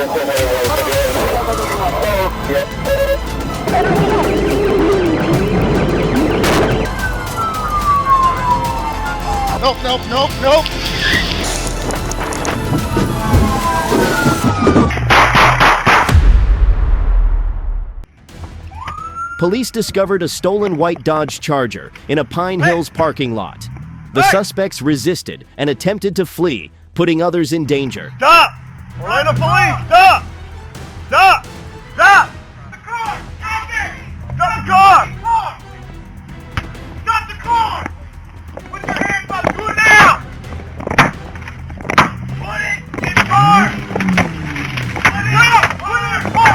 Nope, nope, nope, nope. Police discovered a stolen white Dodge Charger in a Pine Hills parking lot. The suspects resisted and attempted to flee, putting others in danger. Stop! We're in the police! Stop! Stop! Stop! The car! Stop it! Stop the car! Stop the car! Put your hands up! Do it now! Put it in the car! Put it up! Put it in the car!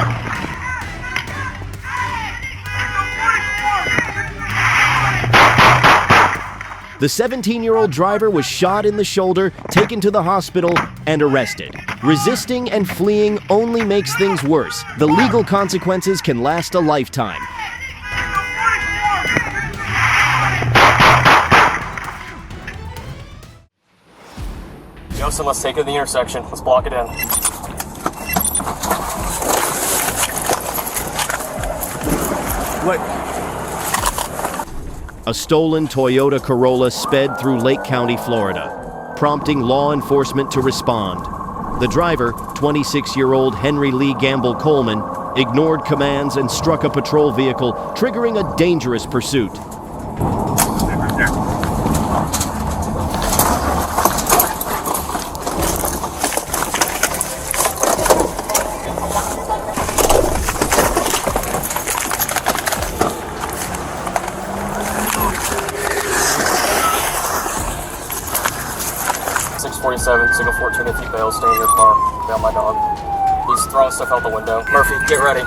The 17-year-old driver was shot in the shoulder, taken to the hospital, and arrested. Resisting and fleeing only makes things worse. The legal consequences can last a lifetime. Joseph, let's take it to the intersection. Let's block it in. What? A stolen Toyota Corolla sped through Lake County, Florida, prompting law enforcement to respond. The driver, 26-year-old Henry Lee Gamble Coleman, ignored commands and struck a patrol vehicle, triggering a dangerous pursuit. 647, single 14 if you bail, stay in your car. Down my dog. He's throwing stuff out the window. Murphy, get ready.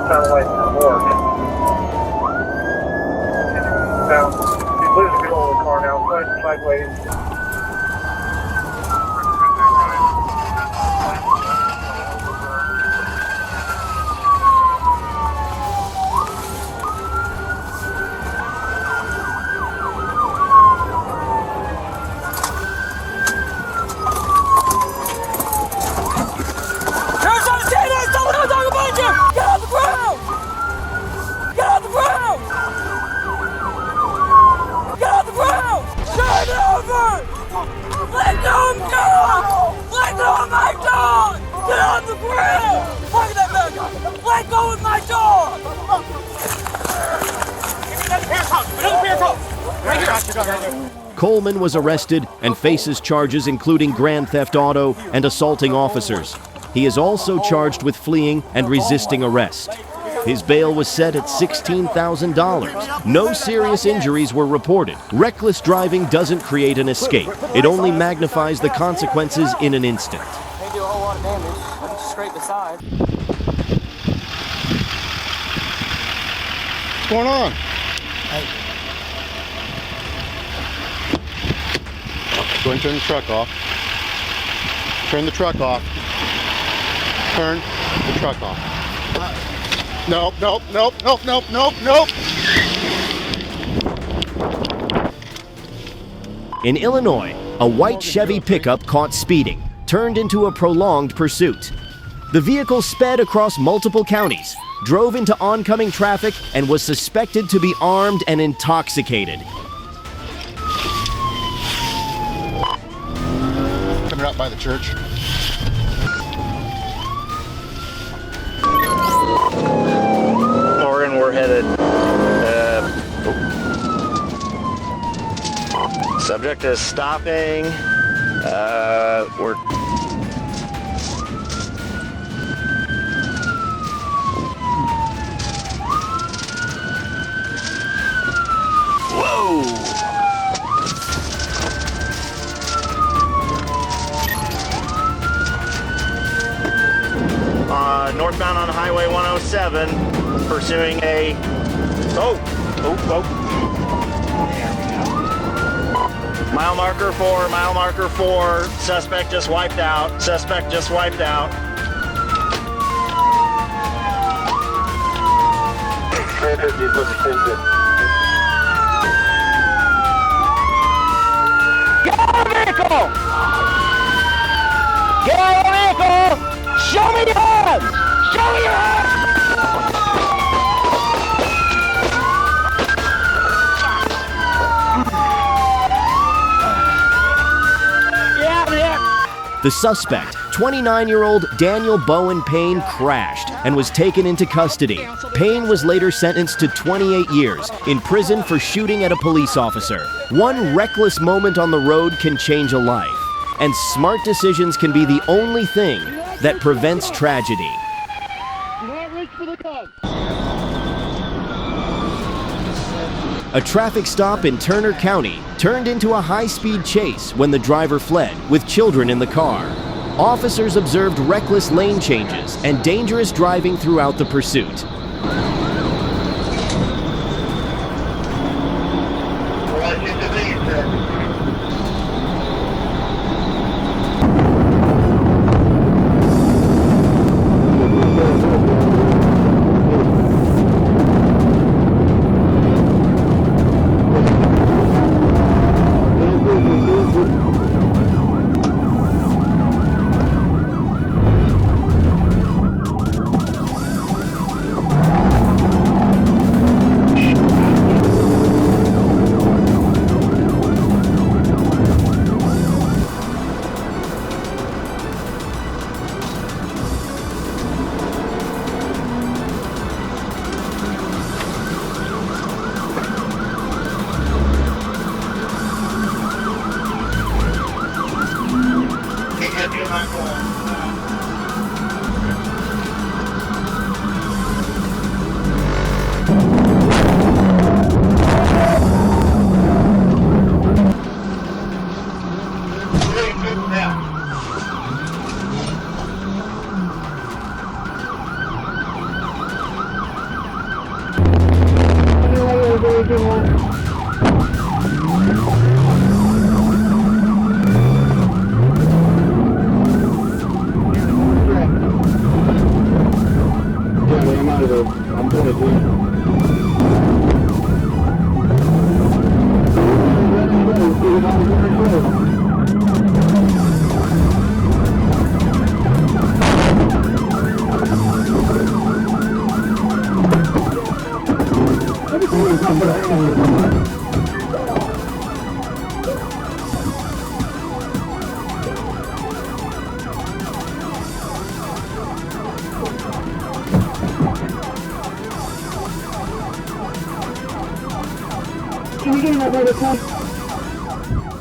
Sound like some work. Now, he's losing control of the car now, going sideways. Let go of dog! Let go of my dog! Get on the ground! Look at that man! Let go of my dog! Coleman was arrested and faces charges including grand theft auto and assaulting officers. He is also charged with fleeing and resisting arrest. His bail was set at $16,000. No serious injuries were reported. Reckless driving doesn't create an escape. It only magnifies the consequences in an instant. They do a whole lot of damage. I can just scrape the side. What's going on? Go and turn the truck off. Turn the truck off. Turn the truck off. Nope, nope, nope, nope, nope, nope, nope. In Illinois, a white Chevy pickup caught speeding turned into a prolonged pursuit. The vehicle sped across multiple counties, drove into oncoming traffic, and was suspected to be armed and intoxicated. out by the church. Oregon, we're headed. Subject is stopping. We're. Whoa! Northbound on Highway 107, pursuing a. Mile marker 4, suspect just wiped out, suspect just wiped out. Get out of the vehicle! Get out of the vehicle! Show me your hands! Show me your hands! The suspect, 29-year-old Daniel Bowen Payne, crashed and was taken into custody. Payne was later sentenced to 28 years in prison for shooting at a police officer. One reckless moment on the road can change a life, and smart decisions can be the only thing that prevents tragedy. A traffic stop in Turner County turned into a high-speed chase when the driver fled, with children in the car. Officers observed reckless lane changes and dangerous driving throughout the pursuit.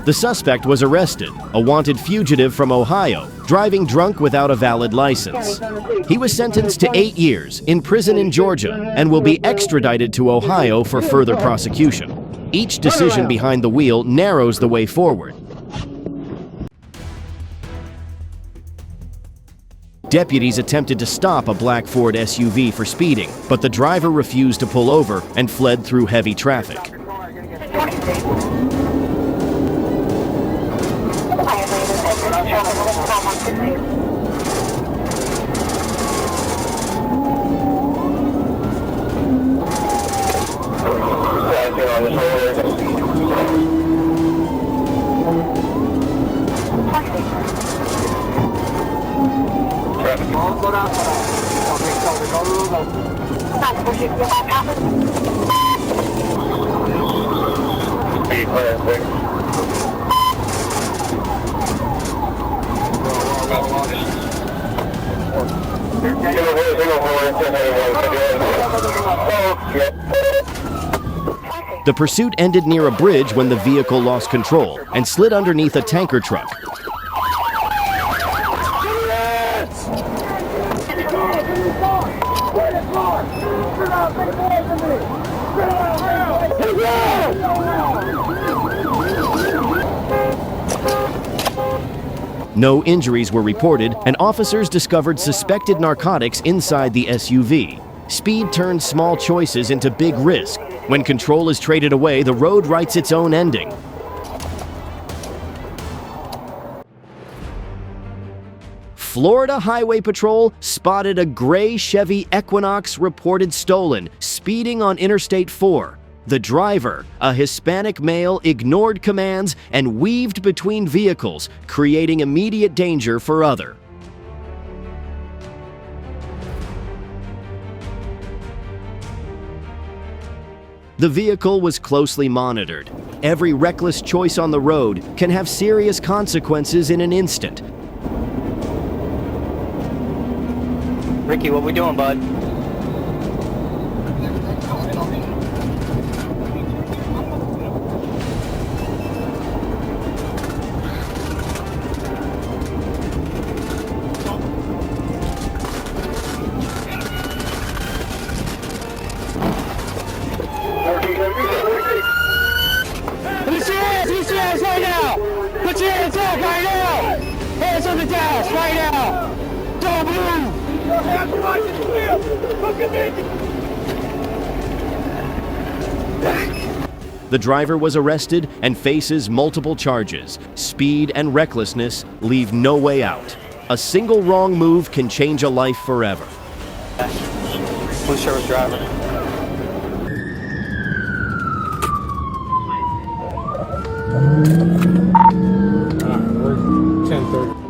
The suspect was arrested, a wanted fugitive from Ohio, driving drunk without a valid license. He was sentenced to 8 years in prison in Georgia and will be extradited to Ohio for further prosecution. Each decision behind the wheel narrows the way forward. Deputies attempted to stop a black Ford SUV for speeding, but the driver refused to pull over and fled through heavy traffic. The pursuit ended near a bridge when the vehicle lost control and slid underneath a tanker truck. No injuries were reported, and officers discovered suspected narcotics inside the SUV. Speed turns small choices into big risk. When control is traded away, the road writes its own ending. Florida Highway Patrol spotted a gray Chevy Equinox reported stolen, speeding on Interstate 4. The driver, a Hispanic male, ignored commands and weaved between vehicles, creating immediate danger for others. The vehicle was closely monitored. Every reckless choice on the road can have serious consequences in an instant. Ricky, what we doing, bud? Right now! Put your hands up right now! Hands on the dash right now! Don't move! The driver was arrested and faces multiple charges. Speed and recklessness leave no way out. A single wrong move can change a life forever. Blue shirt was driving.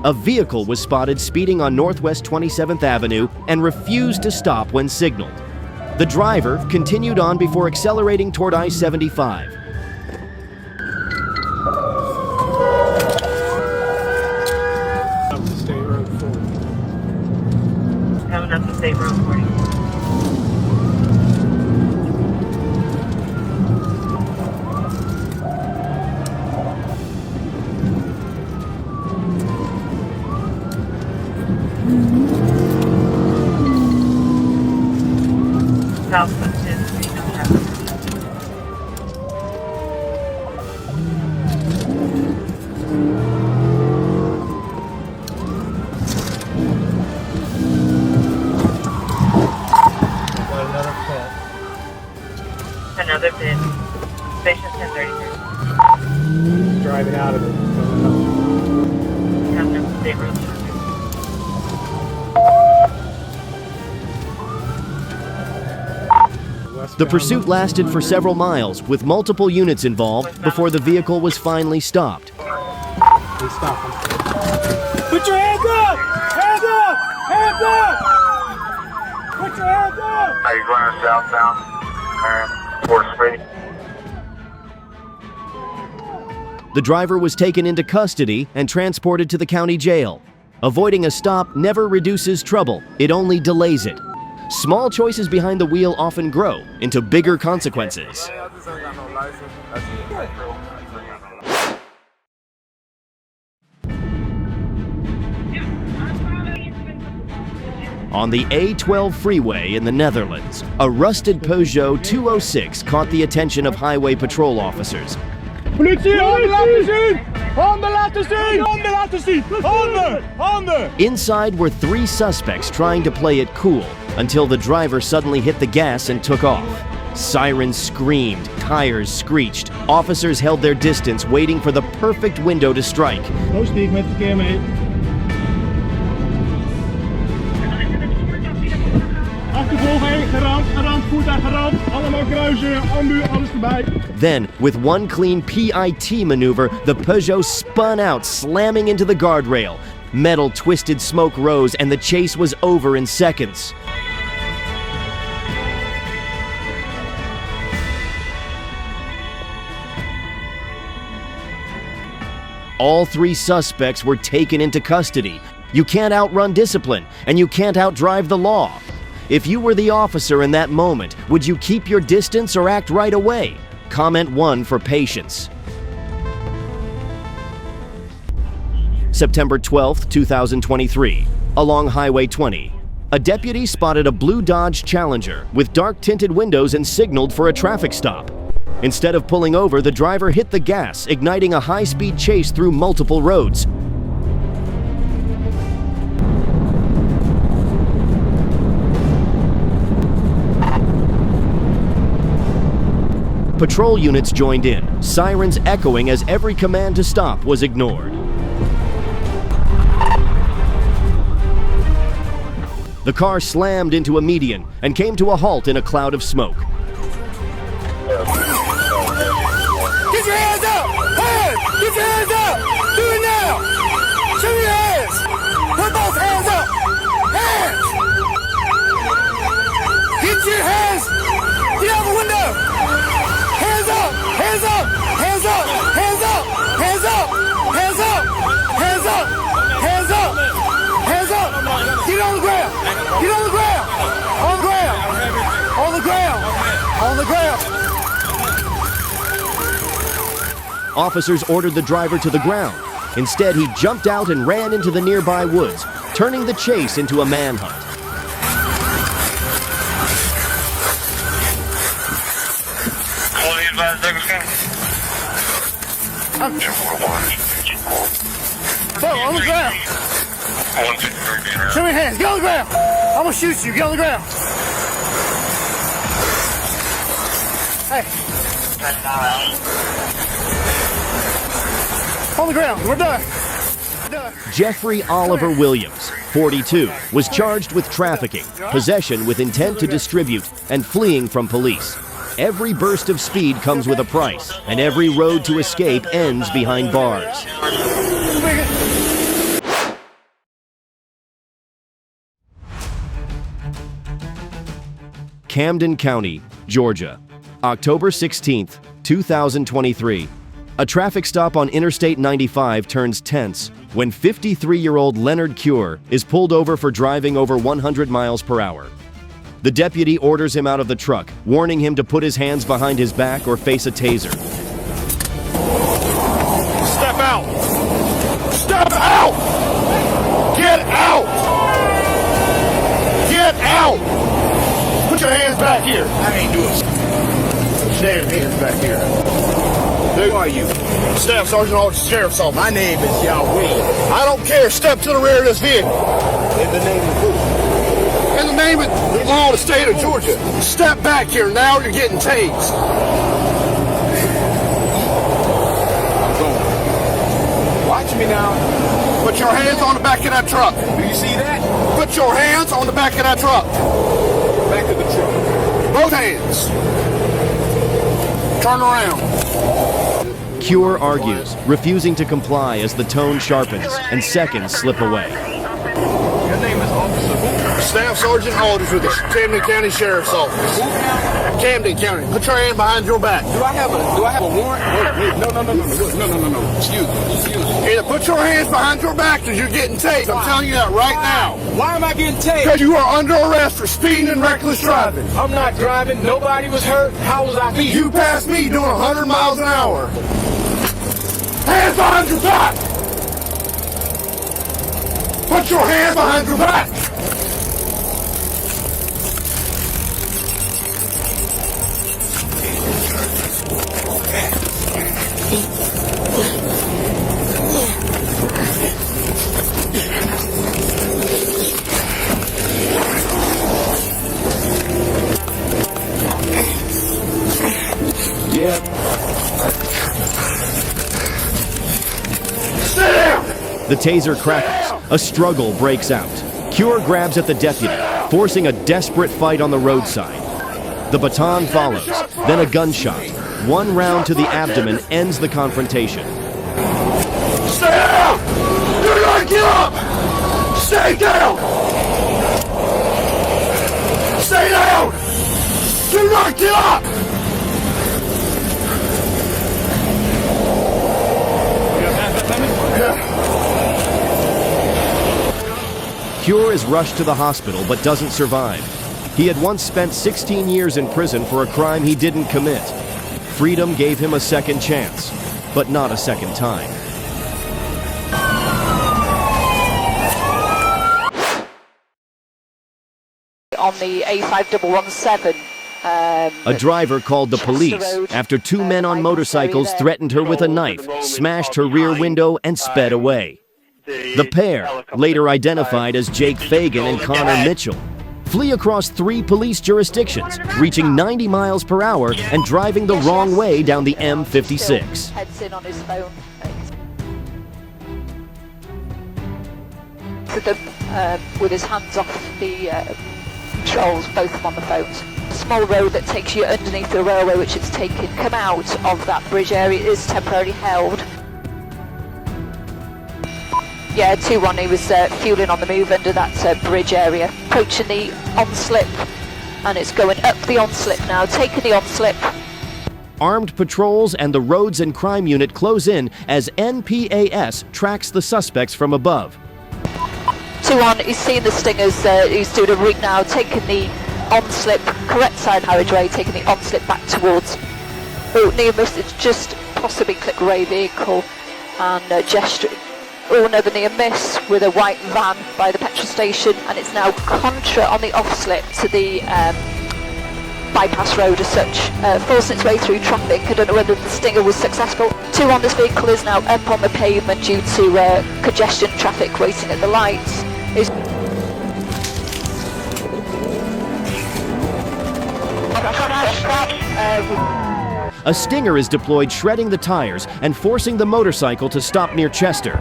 A vehicle was spotted speeding on Northwest 27th Avenue and refused to stop when signaled. The driver continued on before accelerating toward I-75. Coming up to State Road 40. Another pit. Station 1033. Driving out of it. Coming up to State Road 40. The pursuit lasted for several miles, with multiple units involved before the vehicle was finally stopped. They stop them. Put your hands up! Hands up! Hands up! Put your hands up! Are you going southbound? Fourth Street. The driver was taken into custody and transported to the county jail. Avoiding a stop never reduces trouble, it only delays it. Small choices behind the wheel often grow into bigger consequences. On the A12 freeway in the Netherlands, a rusted Peugeot 206 caught the attention of highway patrol officers. Politie, handen laten zien! Handen laten zien! Handen laten zien! Handen! Handen! Inside were three suspects trying to play it cool until the driver suddenly hit the gas and took off. Sirens screamed, tires screeched. Officers held their distance, waiting for the perfect window to strike. Positief met verkeer mee. Achtervolging, geramd, voertuig geramd. Allemaal kruisen, ambu, alles erbij. Then, with one clean PIT maneuver, the Peugeot spun out, slamming into the guardrail. Metal twisted smoke rose, and the chase was over in seconds. All three suspects were taken into custody. You can't outrun discipline, and you can't outdrive the law. If you were the officer in that moment, would you keep your distance or act right away? Comment 1 for patience. September 12, 2023, along Highway 20. A deputy spotted a blue Dodge Challenger with dark-tinted windows and signaled for a traffic stop. Instead of pulling over, the driver hit the gas, igniting a high-speed chase through multiple roads. Patrol units joined in, sirens echoing as every command to stop was ignored. The car slammed into a median and came to a halt in a cloud of smoke. Get your hands up! Hands! Get your hands up! Do it now! Show me your hands! Put both hands up! Hands! Get your hands! Get out the window! Hands up! Hands up! Hands up! Hands up! Hands up! Hands up! Hands up! Hands up! Hands up! Get on the ground! Get on the ground! On the ground! On the ground! On the ground! Officers ordered the driver to the ground. Instead, he jumped out and ran into the nearby woods, turning the chase into a manhunt. On the ground! Show me your hands! Get on the ground! I'm gonna shoot you! Get on the ground! Hey! On the ground! We're done! Jeffrey Oliver Williams, 42, was charged with trafficking, possession with intent to distribute, and fleeing from police. Every burst of speed comes with a price, and every road to escape ends behind bars. Camden County, Georgia, October 16, 2023. A traffic stop on Interstate 95 turns tense when 53-year-old Leonard Cure is pulled over for driving over 100 miles per hour. The deputy orders him out of the truck, warning him to put his hands behind his back or face a taser. Step out! Step out! Get out! Get out! Put your hands back here. I ain't doing shit. Damn hands back here. Who are you? Staff Sergeant Officer Sheriff's Office. My name is Yahweh. I don't care. Step to the rear of this vehicle. In the name of who? In the name of the law of the state of Georgia. Step back here now, you're getting tased. I'm going. Watch me now. Put your hands on the back of that truck. Do you see that? Put your hands on the back of that truck. Back of the truck. Both hands. Turn around. Cure argues, refusing to comply as the tone sharpens and seconds slip away. Your name is Officer who? Staff Sergeant Alders with the Camden County Sheriff's Office. Camden County. Put your hand behind your back. Do I have a warrant? Wait, no. Excuse me. Either put your hands behind your back because you're getting tased. I'm telling you that right now. Why am I getting tased? Because you are under arrest for speeding and reckless driving. I'm not driving. Nobody was hurt. How was I beat? You passed me doing 100 miles an hour. Hands behind your back. Put your hands behind your back. The taser crackles. A struggle breaks out. Cure grabs at the deputy, forcing a desperate fight on the roadside. The baton follows, then a gunshot. One round to the abdomen ends the confrontation. Stay down! Do not get up! Stay down! Stay down! Do not get up! Cure is rushed to the hospital but doesn't survive. He had once spent 16 years in prison for a crime he didn't commit. Freedom gave him a second chance, but not a second time. On the A5117. A driver called the police after two men on motorcycles threatened her with a knife, smashed her rear window, and sped away. The pair, later identified as Jake Fagan and Connor Mitchell, flee across 3 police jurisdictions, reaching 90 miles per hour and driving the wrong way down the M56. Heads in on his phone. With his hands off the controls, both of them on the phones. A small road that takes you underneath the railway, which it's taken. Come out of that bridge area, it is temporarily held. Yeah, 2-1, he was fueling on the move under that bridge area. Approaching the on-slip, and it's going up the on-slip now, taking the on-slip. Armed patrols and the Roads and Crime Unit close in as NPAS tracks the suspects from above. 2-1, he's seeing the stingers, he's doing a route now, taking the on-slip, correct side carriageway, taking the on-slip back towards. Oh, near miss, it's just possibly clipped grey vehicle, and gesturing. Oh, another near miss with a white van by the petrol station, and it's now contra on the off-slip to the bypass road as such, forcing its way through traffic. I don't know whether the stinger was successful. 2-1, this vehicle is now up on the pavement due to congestion traffic waiting at the lights. A stinger is deployed, shredding the tires and forcing the motorcycle to stop near Chester.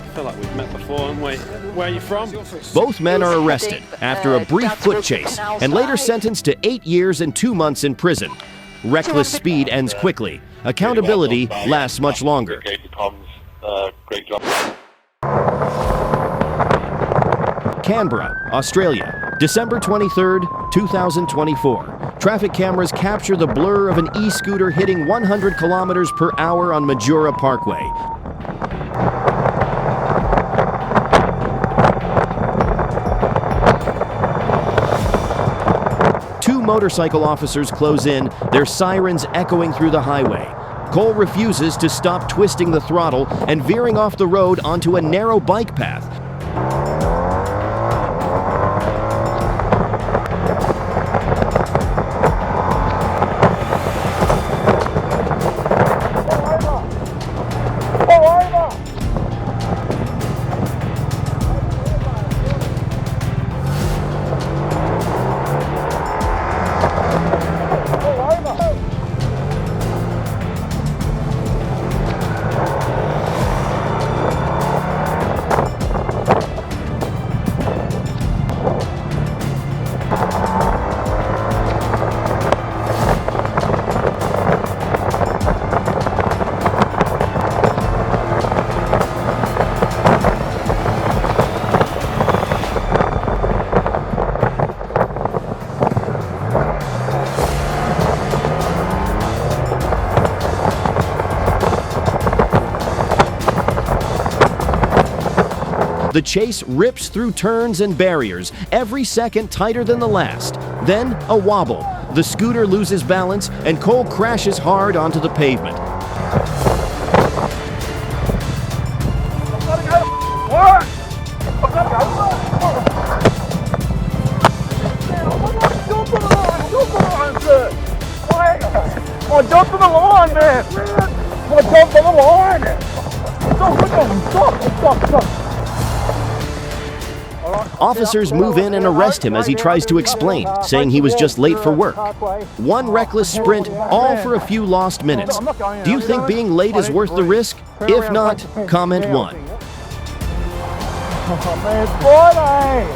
I feel like we've met before, haven't we? Where are you from? Both men are arrested after a brief foot chase and later sentenced to 8 years and 2 months in prison. Reckless speed ends quickly. Accountability lasts much longer. Canberra, Australia, December 23rd, 2024. Traffic cameras capture the blur of an e-scooter hitting 100 kilometers per hour on Majura Parkway. Two motorcycle officers close in, their sirens echoing through the highway. Cole refuses to stop twisting the throttle and veering off the road onto a narrow bike path. The chase rips through turns and barriers, every second tighter than the last. Then, a wobble. The scooter loses balance, and Cole crashes hard onto the pavement. I jumped on the line, man! I jumped on the line! Stop! Officers move in and arrest him as he tries to explain, saying he was just late for work. One reckless sprint, all for a few lost minutes. Do you think being late is worth the risk? If not, comment 1. Oh man, it's Friday!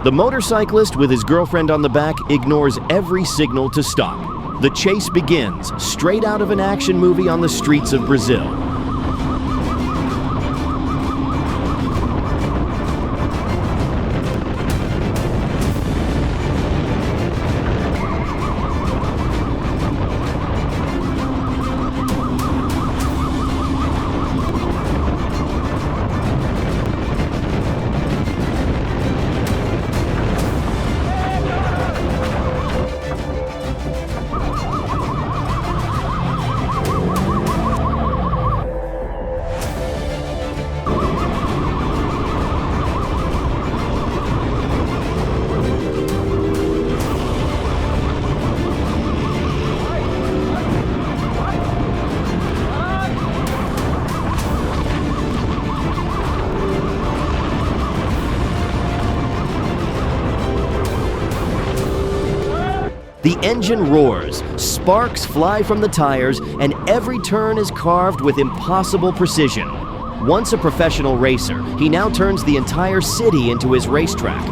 The motorcyclist with his girlfriend on the back ignores every signal to stop. The chase begins straight out of an action movie on the streets of Brazil. The engine roars, sparks fly from the tires, and every turn is carved with impossible precision. Once a professional racer, he now turns the entire city into his racetrack.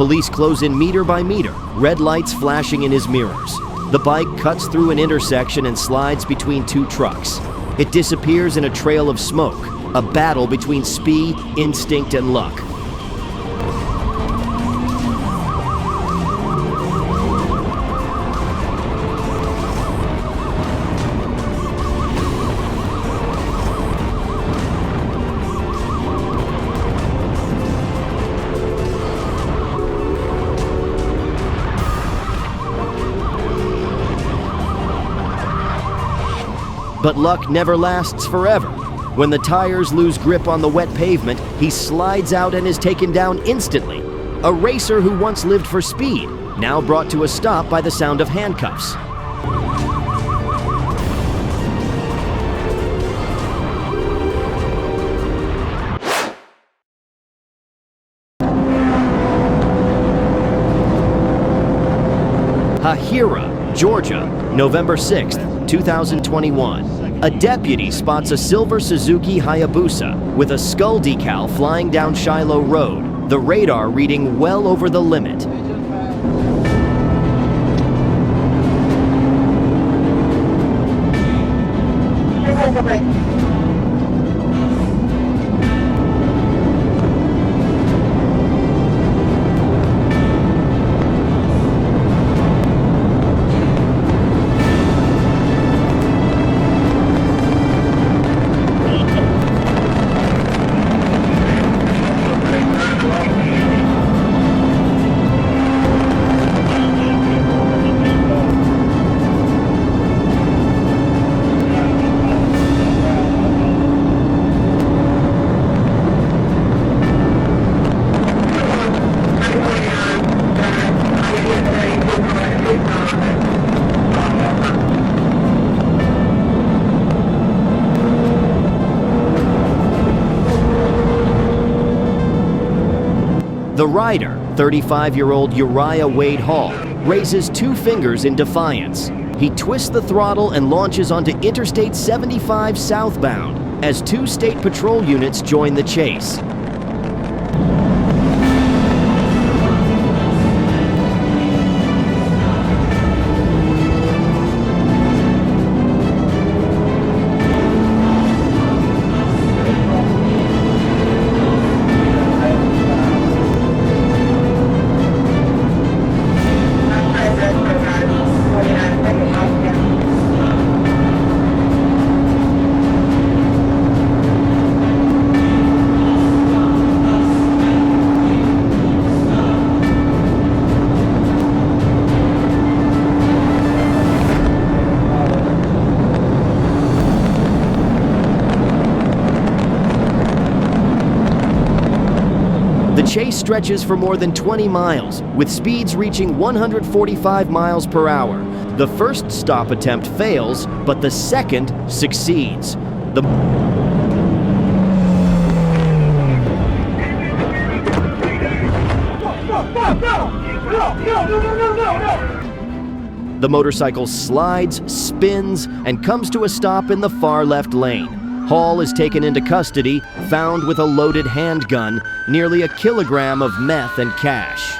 Police close in meter by meter, red lights flashing in his mirrors. The bike cuts through an intersection and slides between two trucks. It disappears in a trail of smoke, a battle between speed, instinct, and luck. But luck never lasts forever. When the tires lose grip on the wet pavement, he slides out and is taken down instantly. A racer who once lived for speed, now brought to a stop by the sound of handcuffs. Hahira, Georgia, November 6th, 2021. A deputy spots a silver Suzuki Hayabusa with a skull decal flying down Shiloh Road, the radar reading well over the limit. The rider, 35-year-old Uriah Wade Hall, raises two fingers in defiance. He twists the throttle and launches onto Interstate 75 southbound as two state patrol units join the chase. The chase stretches for more than 20 miles, with speeds reaching 145 miles per hour. The first stop attempt fails, but the second succeeds. The motorcycle slides, spins, and comes to a stop in the far left lane. Hall is taken into custody, found with a loaded handgun, nearly 1 kilogram of meth and cash.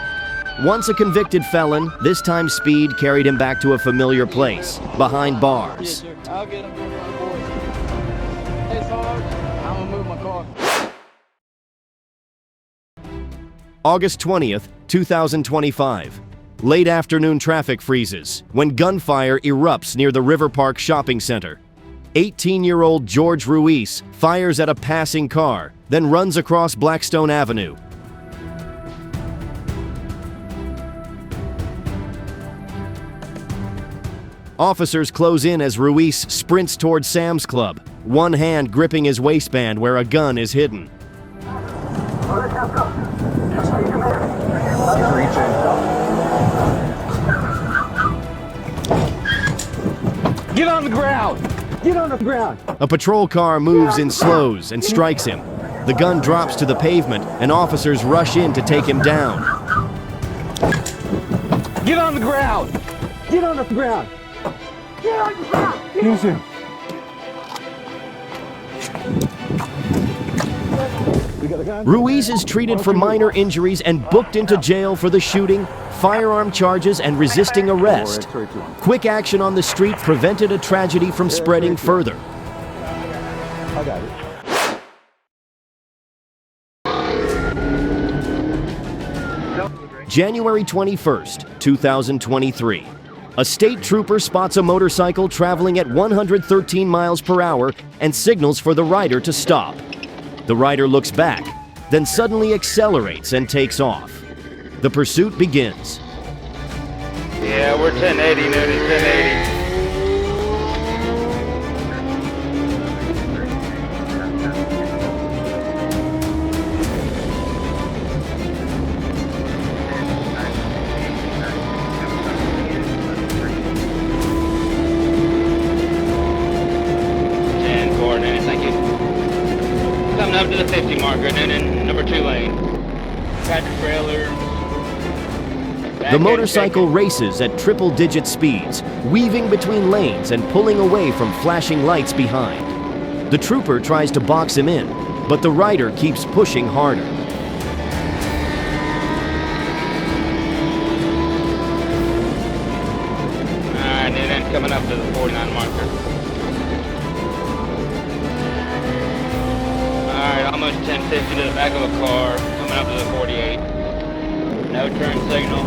Once a convicted felon, this time speed carried him back to a familiar place, behind bars. I'll get him. Hey, Sarge, I'm gonna move my car. August 20th, 2025. Late afternoon traffic freezes when gunfire erupts near the River Park Shopping Center. 18-year-old George Ruiz fires at a passing car, then runs across Blackstone Avenue. Officers close in as Ruiz sprints toward Sam's Club, one hand gripping his waistband where a gun is hidden. Get on the ground! Get on the ground! A patrol car moves in slows and strikes him. The gun drops to the pavement and officers rush in to take him down. Get on the ground! Get on the ground! Get on the ground! Use him. Ruiz is treated for minor injuries and booked into jail for the shooting, firearm charges, and resisting arrest. Quick action on the street prevented a tragedy from spreading further. I got it. January 21st, 2023. A state trooper spots a motorcycle traveling at 113 miles per hour and signals for the rider to stop. The rider looks back, then suddenly accelerates and takes off. The pursuit begins. Yeah, we're 1080, Noonan, 1080. Up to the 50 marker, Noonan, number 2 lane. Tractor trailer. The motorcycle races at triple-digit speeds, weaving between lanes and pulling away from flashing lights behind. The trooper tries to box him in, but the rider keeps pushing harder. Alright, Noonan, coming up to the 49 marker. Almost 1050 to the back of a car, coming up to the 48. No turn signal.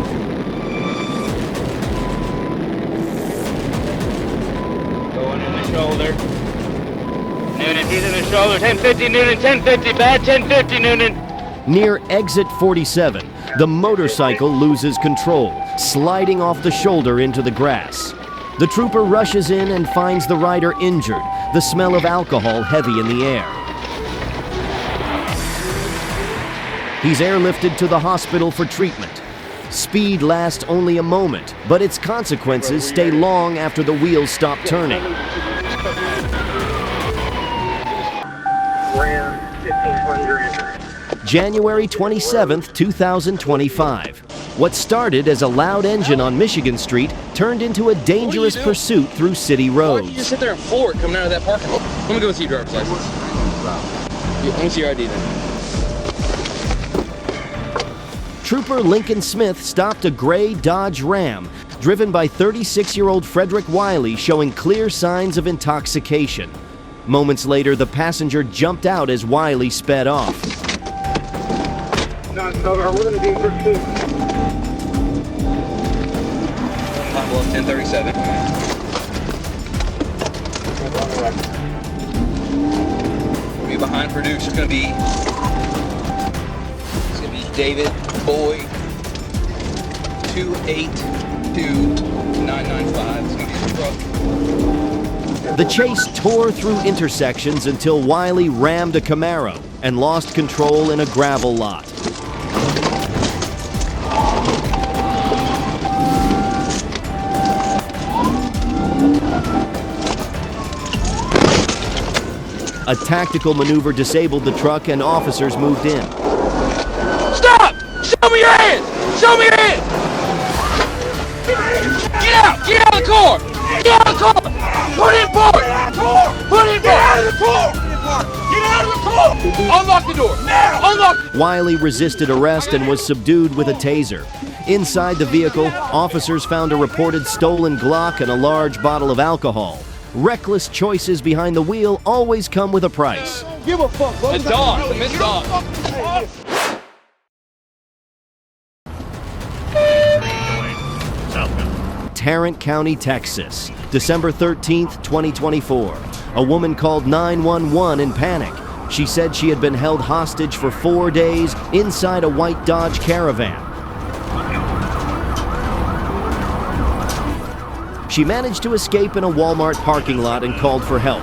Going in the shoulder. Noonan, he's in the shoulder. 1050, Noonan, 1050, bad 1050, Noonan. Near exit 47, the motorcycle loses control, sliding off the shoulder into the grass. The trooper rushes in and finds the rider injured, the smell of alcohol heavy in the air. He's airlifted to the hospital for treatment. Speed lasts only a moment, but its consequences stay long after the wheels stop turning. January 27th, 2025. What started as a loud engine on Michigan Street turned into a dangerous pursuit through city roads. Why don't you just sit there and floor it coming out of that parking lot? Let me go see your driver's license. Let me see your ID then. Trooper Lincoln Smith stopped a gray Dodge Ram, driven by 36-year-old Frederick Wiley, showing clear signs of intoxication. Moments later, the passenger jumped out as Wiley sped off. We're going to do pursuit. 1037. We'll be behind Purdue. It's going to be David Boy 282995. It's going to be the truck. The chase tore through intersections until Wiley rammed a Camaro and lost control in a gravel lot. A tactical maneuver disabled the truck and officers moved in. Stop! Show me your hands! Show me your hands! Get out! Get out of the car! Get out of the car! Put in park! Put in park! Get out of the car! Get out of the car! Unlock the door! Now! Unlock! Wiley resisted arrest and was subdued with a taser. Inside the vehicle, officers found a reported stolen Glock and a large bottle of alcohol. Reckless choices behind the wheel always come with a price. Give a fuck, bro. The dog, the missed dog. Tarrant County, Texas, December 13th, 2024. A woman called 911 in panic. She said she had been held hostage for 4 days inside a white Dodge Caravan. She managed to escape in a Walmart parking lot and called for help.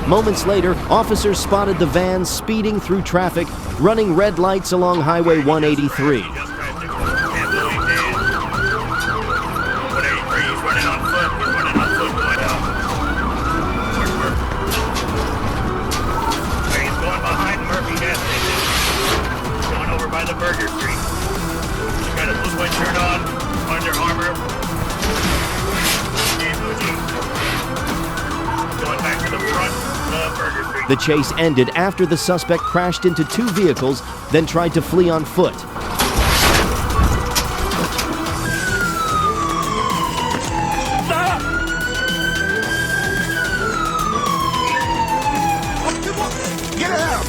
Moments later, officers spotted the van speeding through traffic, running red lights along Highway 183. The chase ended after the suspect crashed into 2 vehicles, then tried to flee on foot. Stop! Get out!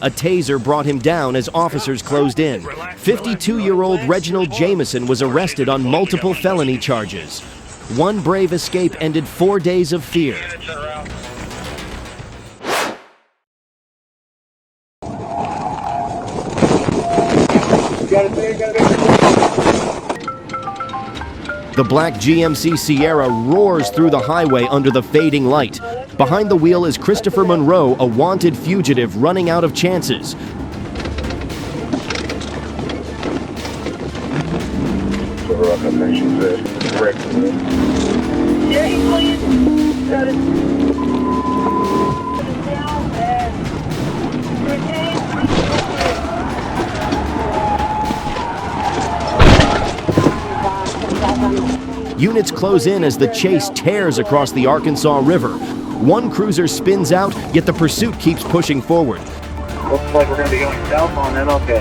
A taser brought him down as officers closed in. 52-year-old Reginald Jameson was arrested on multiple felony charges. One brave escape ended 4 days of fear. The black GMC Sierra roars through the highway under the fading light. Behind the wheel is Christopher Monroe, a wanted fugitive running out of chances. Units close in as the chase tears across the Arkansas River. One cruiser spins out, yet the pursuit keeps pushing forward. Looks like we're going to be going south on MLK.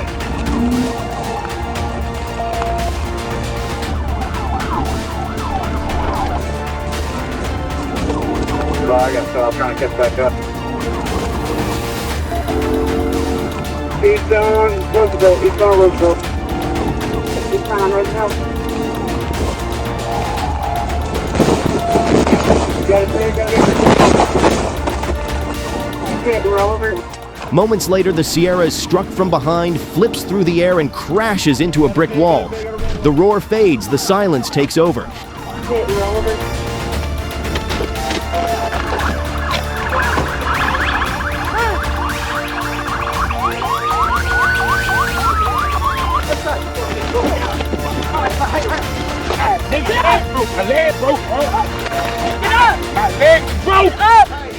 I got stopped trying to catch back up. Eastbound Roosevelt, eastbound Roosevelt. Eastbound Roosevelt. Moments later, the Sierra is struck from behind, flips through the air, and crashes into a brick wall. The roar fades, the silence takes over.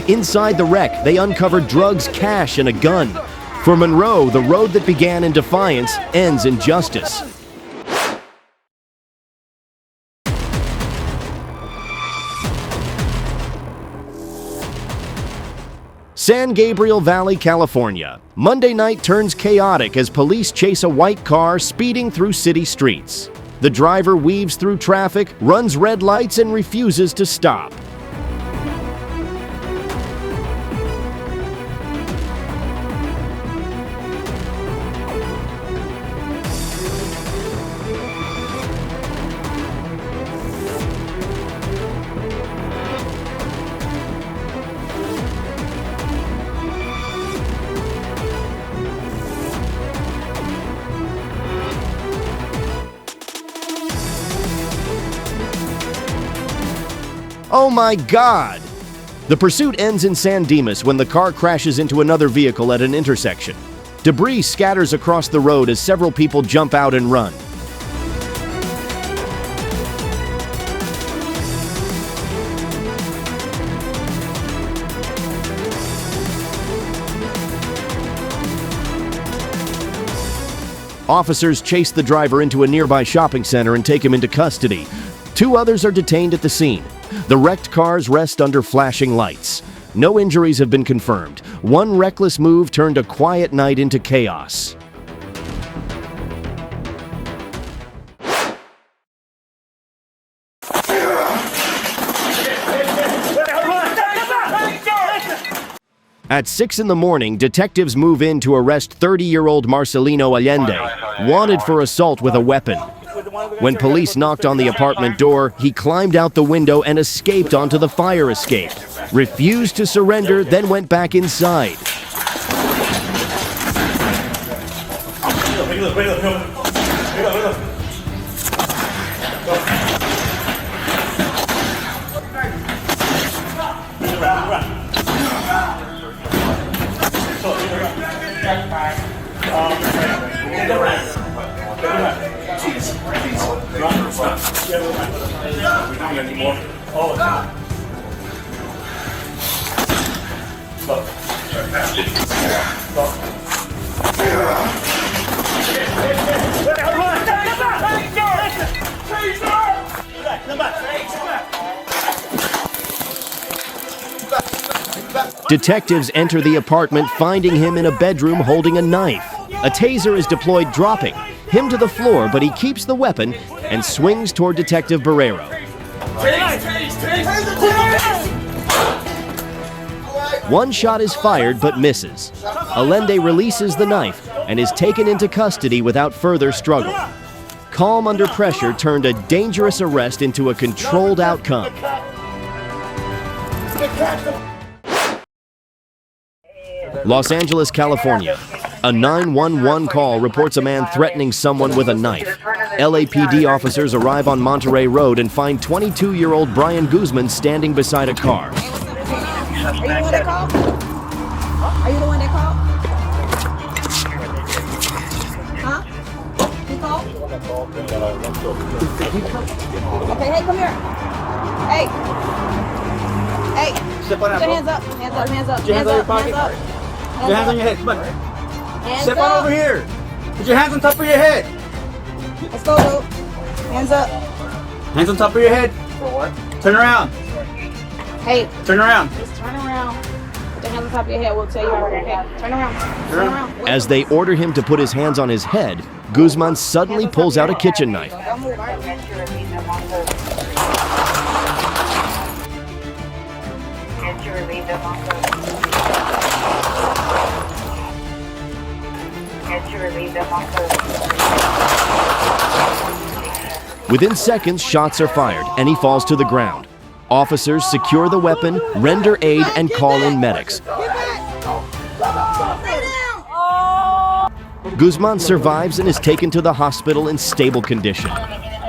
Inside the wreck, they uncovered drugs, cash, and a gun. For Monroe, the road that began in defiance ends in justice. San Gabriel Valley, California. Monday night turns chaotic as police chase a white car speeding through city streets. The driver weaves through traffic, runs red lights, and refuses to stop. Oh my God! The pursuit ends in San Dimas when the car crashes into another vehicle at an intersection. Debris scatters across the road as several people jump out and run. Officers chase the driver into a nearby shopping center and take him into custody. 2 others are detained at the scene. The wrecked cars rest under flashing lights. No injuries have been confirmed. One reckless move turned a quiet night into chaos. At 6 in the morning, detectives move in to arrest 30-year-old Marcelino Allende, wanted for assault with a weapon. When police knocked on the apartment door, he climbed out the window and escaped onto the fire escape. Refused to surrender, then went back inside. Detectives enter the apartment, finding him in a bedroom holding a knife. A taser is deployed, dropping him to the floor, but he keeps the weapon and swings toward Detective Barrero. One shot is fired but misses. Allende releases the knife and is taken into custody without further struggle. Calm under pressure turned a dangerous arrest into a controlled outcome. Los Angeles, California. A 911 call reports a man threatening someone with a knife. LAPD officers arrive on Monterey Road and find 22-year-old Brian Guzman standing beside a car. Are you the one that called? Are you the one that called? Huh? You called? Okay, hey, come here. Hey. Hey. Put your hands up. Hands up, hands up. Put your hands on your pocket. Hands up. Put your hands on your head. Come on. Hands Step up. on over here. Put your hands on top of your head. Let's go, Luke. Hands up. Hands on top of your head. Turn around. Hey. Turn around. Just turn around. Put your hands on top of your head. We'll tell you already. Okay. Turn around. Turn around. As they order him to put his hands on his head, Guzman suddenly pulls out a kitchen knife. Don't move, all right? Can't you relieve them on the... Can't you relieve them on the... Within seconds, shots are fired and he falls to the ground. Officers secure the weapon, render aid, and call in medics. Guzman survives and is taken to the hospital in stable condition.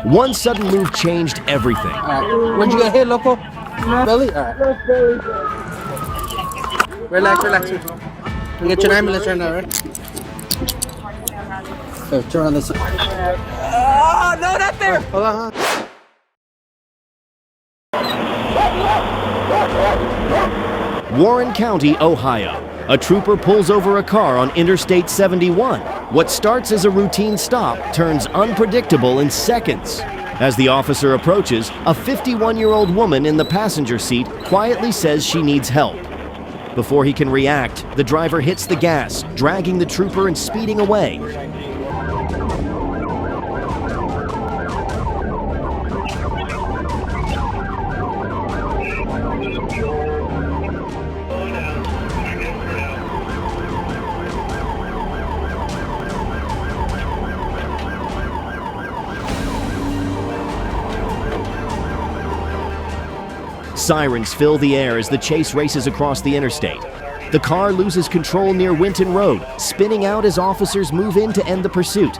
One sudden move changed everything. Where'd you get hit, loco? Belly? Alright. Relax, relax. We'll get you an ambulance right now, right? Okay, turn on this side. Oh, no, not there. Hold on, Warren County, Ohio. A trooper pulls over a car on Interstate 71. What starts as a routine stop turns unpredictable in seconds. As the officer approaches, a 51-year-old woman in the passenger seat quietly says she needs help. Before he can react, the driver hits the gas, dragging the trooper and speeding away. Sirens fill the air as the chase races across the interstate. The car loses control near Winton Road, spinning out as officers move in to end the pursuit.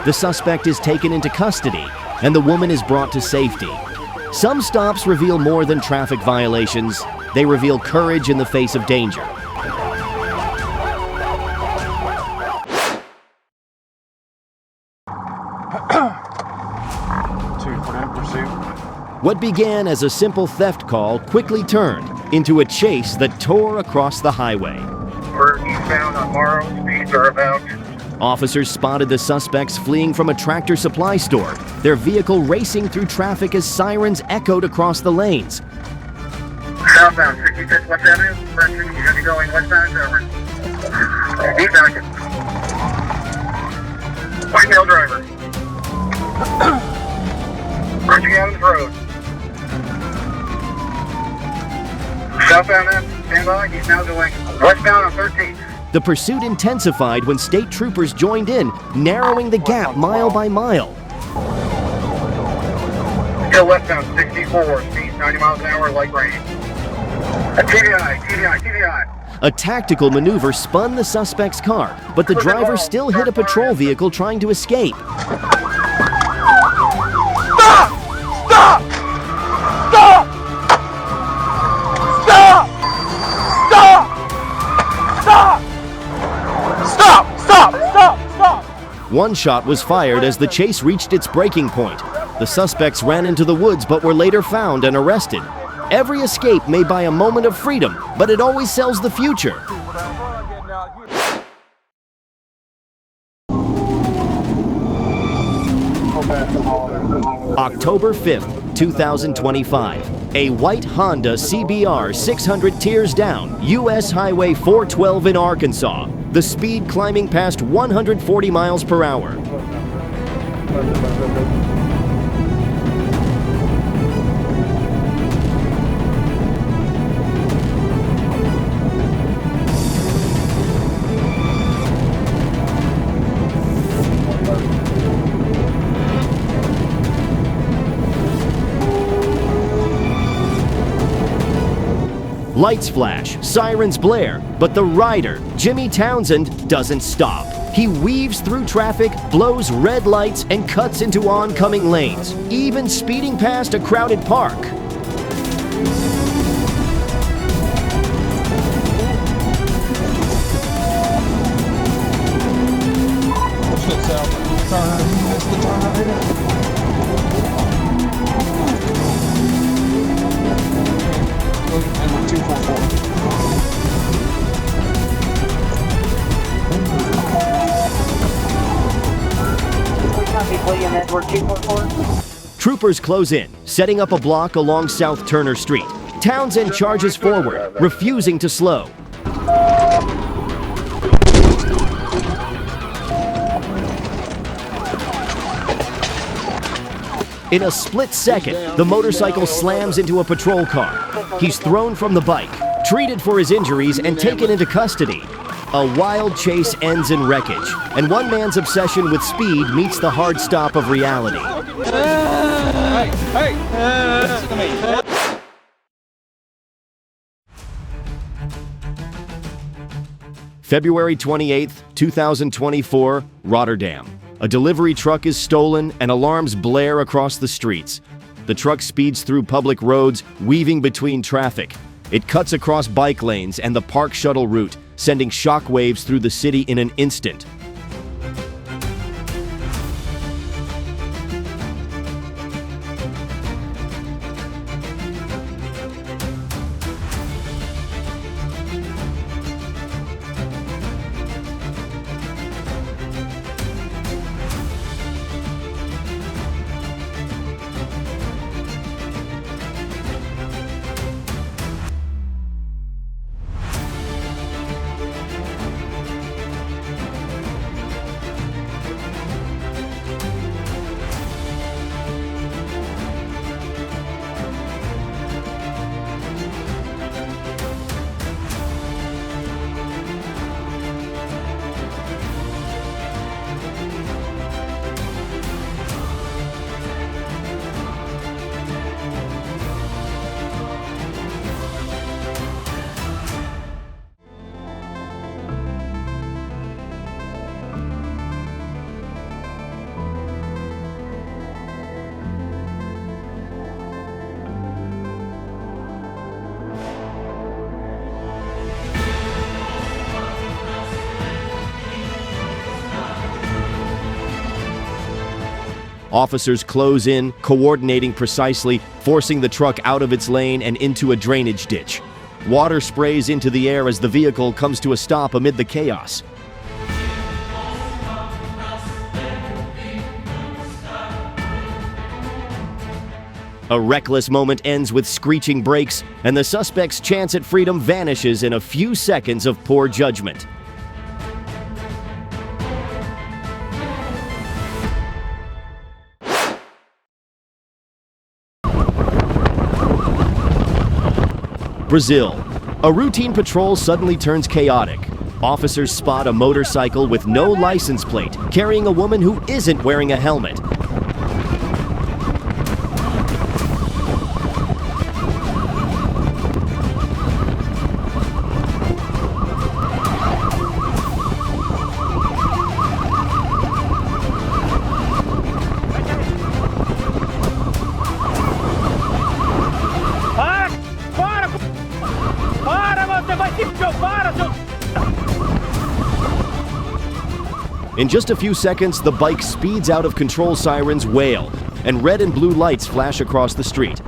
The suspect is taken into custody, and the woman is brought to safety. Some stops reveal more than traffic violations. They reveal courage in the face of danger. What began as a simple theft call quickly turned into a chase that tore across the highway. We're eastbound on Morrow, speeds are about. Officers spotted the suspects fleeing from a Tractor Supply store, their vehicle racing through traffic as sirens echoed across the lanes. Southbound, 65th West Avenue, first you're going to be going westbound, over. Eastbound. White male driver. Approaching Adams Road. Southbound then, stand by, he's now going westbound on 13th. The pursuit intensified when state troopers joined in, narrowing the gap mile by mile. Still westbound 64, speeds 90 miles an hour, light rain. TVI. A tactical maneuver spun the suspect's car, but the driver still hit a patrol vehicle trying to escape. One shot was fired as the chase reached its breaking point. The suspects ran into the woods but were later found and arrested. Every escape may buy a moment of freedom, but it always sells the future. October 5th, 2025. A white Honda CBR 600 tears down U.S. Highway 412 in Arkansas, the speed climbing past 140 miles per hour. Lights flash, sirens blare, but the rider, Jimmy Townsend, doesn't stop. He weaves through traffic, blows red lights, and cuts into oncoming lanes, even speeding past a crowded park. Troopers close in, setting up a block along South Turner Street. Townsend charges forward, refusing to slow. In a split second, the motorcycle slams into a patrol car. He's thrown from the bike, treated for his injuries, and taken into custody. A wild chase ends in wreckage, and one man's obsession with speed meets the hard stop of reality. February 28th, 2024, Rotterdam. A delivery truck is stolen and alarms blare across the streets. The truck speeds through public roads, weaving between traffic. It cuts across bike lanes and the park shuttle route, sending shockwaves through the city in an instant. Officers close in, coordinating precisely, forcing the truck out of its lane and into a drainage ditch. Water sprays into the air as the vehicle comes to a stop amid the chaos. A reckless moment ends with screeching brakes, and the suspect's chance at freedom vanishes in a few seconds of poor judgment. Brazil. A routine patrol suddenly turns chaotic. Officers spot a motorcycle with no license plate, carrying a woman who isn't wearing a helmet. In just a few seconds, the bike speeds out of control sirens wail, and red and blue lights flash across the street.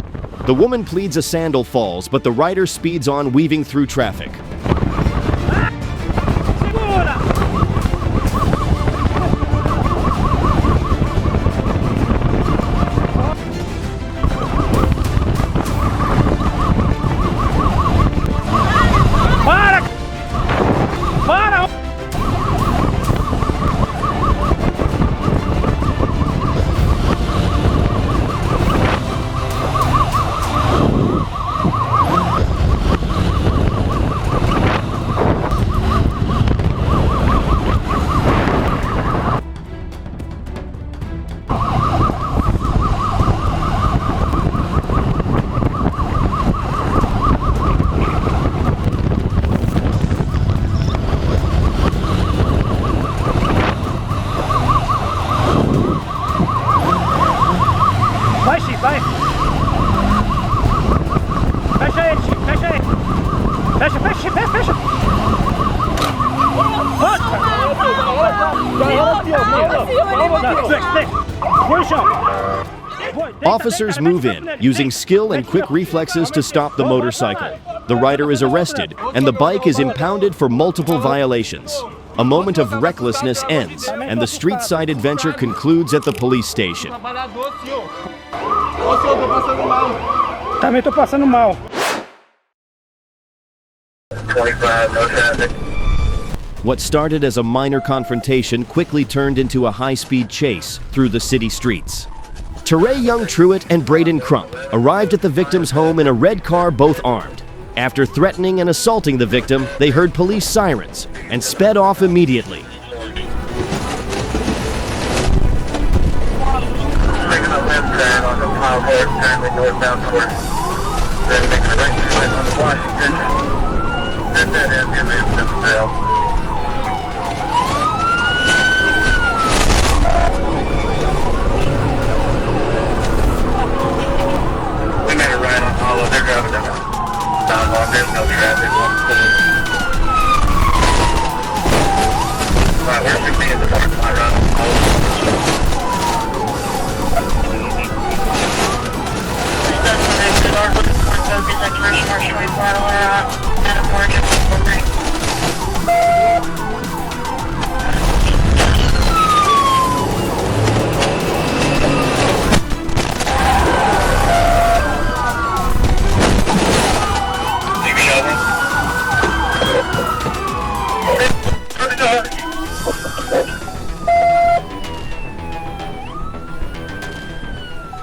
The woman pleads a sandal falls, but the rider speeds on, weaving through traffic. Officers move in, using skill and quick reflexes to stop the motorcycle. The rider is arrested, and the bike is impounded for multiple violations. A moment of recklessness ends, and the street-side adventure concludes at the police station. Também tô passando mal. 25, no traffic. What started as a minor confrontation quickly turned into a high-speed chase through the city streets. Teray Young Truitt and Braden Crump arrived at the victim's home in a red car, both armed. After threatening and assaulting the victim, they heard police sirens and sped off immediately. Taking a left turn on the Pile Road, currently northbound course. Then making a right turn on Washington. Then that is the event of the trail. We made a right on Hollow. They're driving down southbound. There's no traffic on the scene. Right, we're 16 at the parking lot right on Hollow.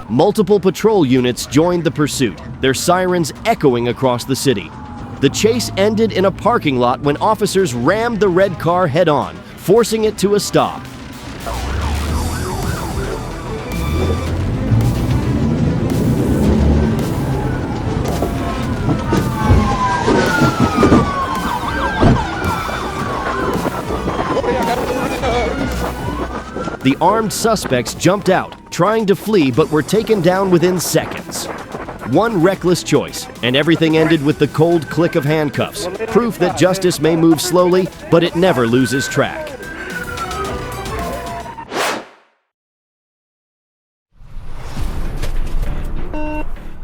Multiple patrol units joined the pursuit, their sirens echoing across the city. The chase ended in a parking lot when officers rammed the red car head-on, forcing it to a stop. The armed suspects jumped out, trying to flee, but were taken down within seconds. One reckless choice, and everything ended with the cold click of handcuffs, proof that justice may move slowly, but it never loses track.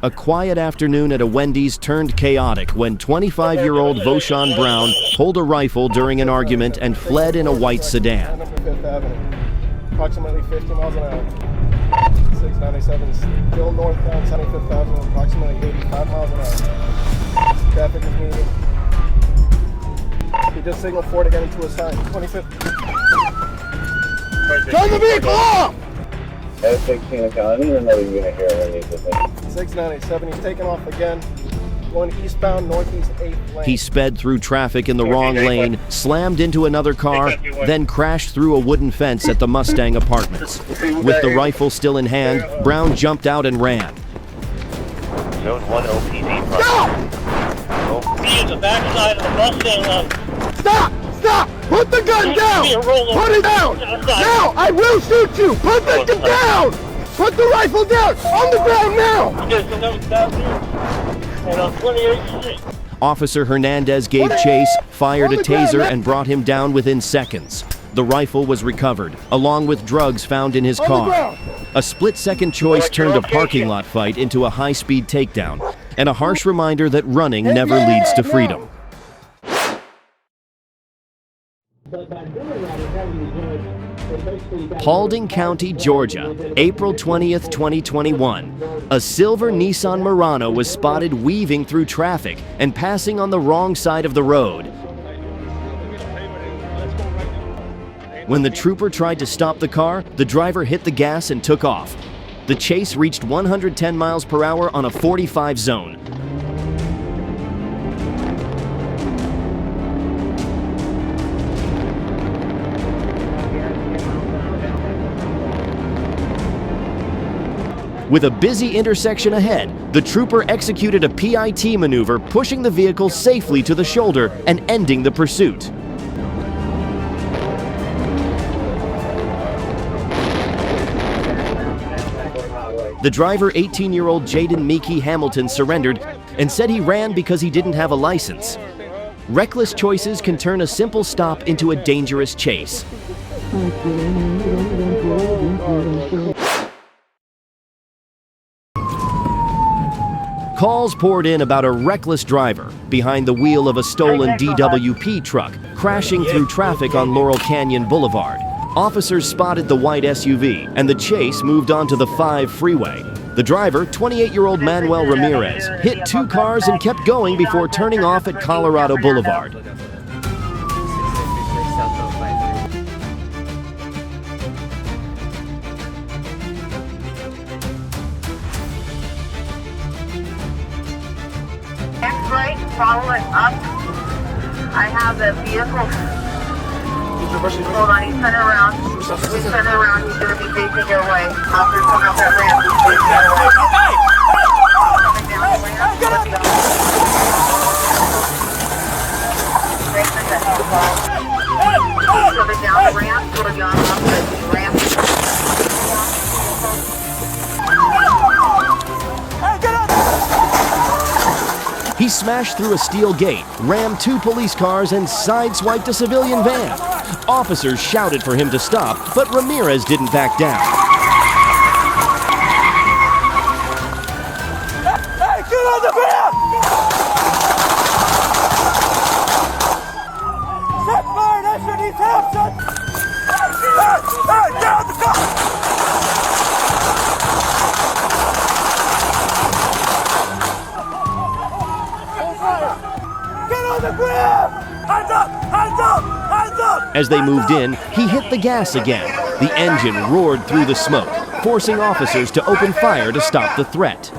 A quiet afternoon at a Wendy's turned chaotic when 25-year-old Voshan Brown pulled a rifle during an argument and fled in a white sedan. Fifth Avenue, approximately 50 miles an hour. 697 still northbound 75th Avenue, approximately 85 miles an hour. Traffic is medium. He just signaled for to get into a sign. 25th. Turn the vehicle off! At 16 account, I need another unit here when you get there. 697, he's taking off again. Going eastbound, northeast 8th lane. He sped through traffic in the wrong lane, slammed into another car, then crashed through a wooden fence at the Mustang Apartments. With the rifle still in hand, Brown jumped out and ran. Zone 1 OPD. OPD is the backside of the Mustang line. Stop! Stop! Put the gun down! Put it down! Now! I will shoot you! Put the gun down! Put the rifle down! On the ground now! There's another down here. And on 28th Street. Officer Hernandez gave chase, fired a taser, and brought him down within seconds. The rifle was recovered, along with drugs found in his car. A split-second choice turned a parking lot fight into a high-speed takedown, and a harsh reminder that running never leads to freedom. Paulding County, Georgia, April 20th, 2021. A silver Nissan Murano was spotted weaving through traffic and passing on the wrong side of the road. When the trooper tried to stop the car, the driver hit the gas and took off. The chase reached 110 miles per hour on a 45 zone. With a busy intersection ahead, the trooper executed a PIT maneuver, pushing the vehicle safely to the shoulder and ending the pursuit. The driver, 18-year-old Jaden Meeke Hamilton, surrendered and said he ran because he didn't have a license. Reckless choices can turn a simple stop into a dangerous chase. Calls poured in about a reckless driver behind the wheel of a stolen DWP truck crashing through traffic on Laurel Canyon Boulevard. Officers spotted the white SUV, and the chase moved onto the 5 freeway. The driver, 28-year-old Manuel Ramirez, hit 2 cars and kept going before turning off at Colorado Boulevard. Next right, follow it up. I have the vehicle. Hold on, he's turning around. He's turning around. He's going to be facing your way. After coming up that ramp, he's facing your way. Coming down the ramp. Coming down the ramp. Going on up the ramp. He smashed through a steel gate, rammed 2 police cars, and sideswiped a civilian van. Officers shouted for him to stop, but Ramirez didn't back down. Hey, get on the ramp! Set fire, that's what he's help, son! Hey, get on the car! As they moved in, he hit the gas again. The engine roared through the smoke, forcing officers to open fire to stop the threat.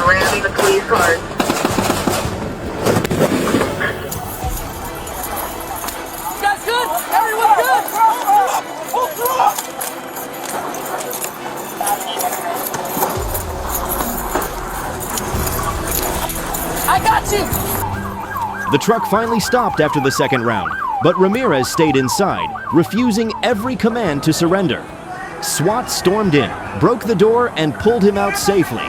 Ramming the police cars. That's good? Everyone good? I got you! The truck finally stopped after the second round, but Ramirez stayed inside, refusing every command to surrender. SWAT stormed in, broke the door, and pulled him out safely.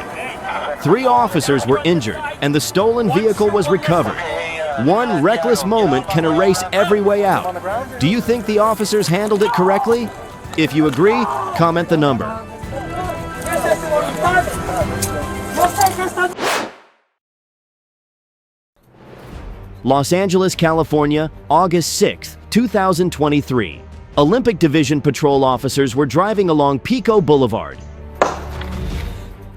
3 officers were injured, and the stolen vehicle was recovered. One reckless moment can erase every way out. Do you think the officers handled it correctly? If you agree, comment the number. Los Angeles, California, August 6, 2023. Olympic Division patrol officers were driving along Pico Boulevard.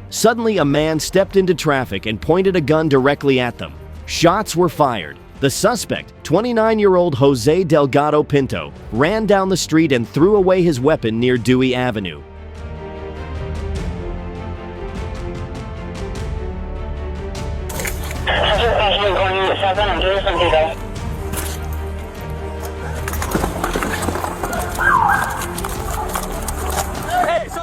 Suddenly, a man stepped into traffic and pointed a gun directly at them. Shots were fired. The suspect, 29-year-old Jose Delgado Pinto, ran down the street and threw away his weapon near Dewey Avenue.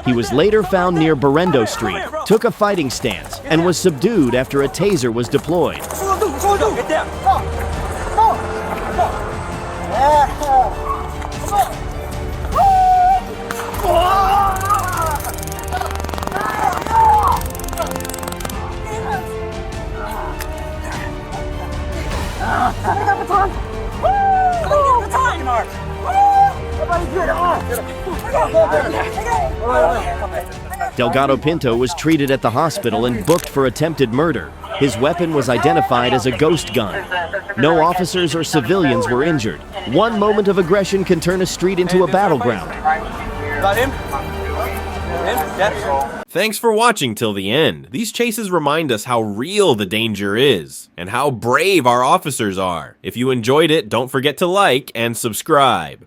He was later found near Berendo Street, took a fighting stance, and was subdued after a taser was deployed. Delgado Pinto was treated at the hospital and booked for attempted murder. His weapon was identified as a ghost gun. No officers or civilians were injured. One moment of aggression can turn a street into a battleground. Thanks for watching till the end. These chases remind us how real the danger is, and how brave our officers are. If you enjoyed it, don't forget to like and subscribe.